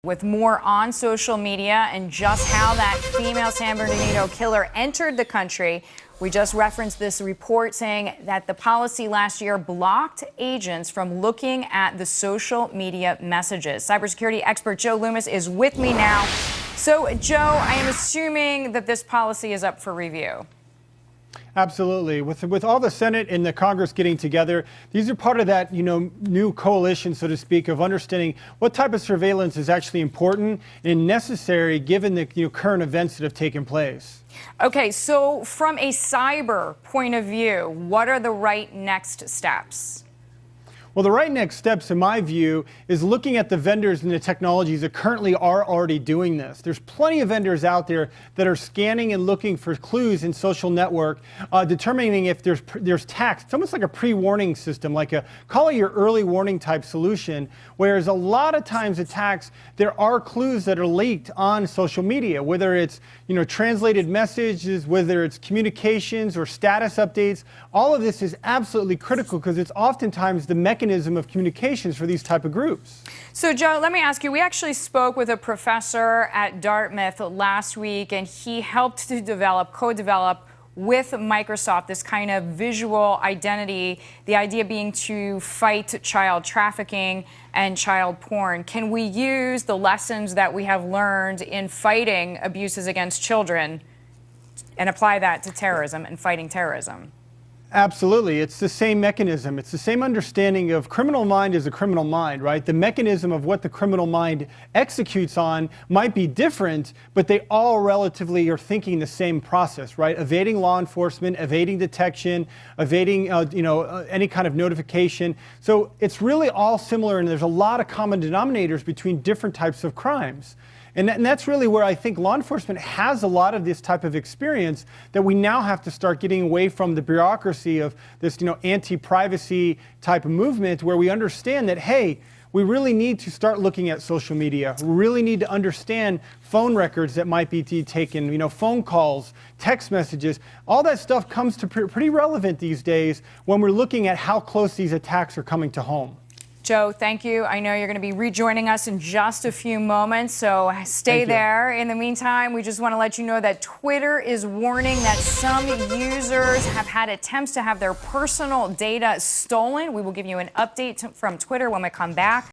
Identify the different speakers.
Speaker 1: With more on social media and just how that female San Bernardino killer entered the country. We just referenced this report saying that the policy last year blocked agents from looking at the social media messages. Cybersecurity expert Joe Loomis is with me now. So, Joe, I am assuming that this policy is up for review.
Speaker 2: Absolutely. With all the Senate and the Congress getting together, these are part of that, new coalition, so to speak, of understanding what type of surveillance is actually important and necessary given the current events that have taken place.
Speaker 1: Okay, so from a cyber point of view, what are the right next steps?
Speaker 2: Well, the right next steps, in my view, is looking at the vendors and the technologies that currently are already doing this. There's plenty of vendors out there that are scanning and looking for clues in social network, determining if there's tax. It's almost like a pre-warning system, call it your early warning type solution, whereas a lot of times attacks, there are clues that are leaked on social media, whether it's translated messages, whether it's communications or status updates. All of this is absolutely critical because it's oftentimes the mechanism of communications for these type of groups.
Speaker 1: So, Joe, let me ask you, we actually spoke with a professor at Dartmouth last week, and he helped to co-develop with Microsoft this kind of visual identity, the idea being to fight child trafficking and child porn. Can we use the lessons that we have learned in fighting abuses against children and apply that to terrorism and fighting terrorism?
Speaker 2: Absolutely. It's the same mechanism. It's the same understanding of criminal mind is a criminal mind, right? The mechanism of what the criminal mind executes on might be different, but they all relatively are thinking the same process, right? Evading law enforcement, evading detection, evading any kind of notification. So it's really all similar, and there's a lot of common denominators between different types of crimes. And that's really where I think law enforcement has a lot of this type of experience that we now have to start getting away from the bureaucracy of this, anti-privacy type of movement where we understand that, hey, we really need to start looking at social media. We really need to understand phone records that might be taken, phone calls, text messages. All that stuff comes to pretty relevant these days when we're looking at how close these attacks are coming to home.
Speaker 1: Joe, thank you. I know you're going to be rejoining us in just a few moments, so stay there. In the meantime, we just want to let you know that Twitter is warning that some users have had attempts to have their personal data stolen. We will give you an update from Twitter when we come back.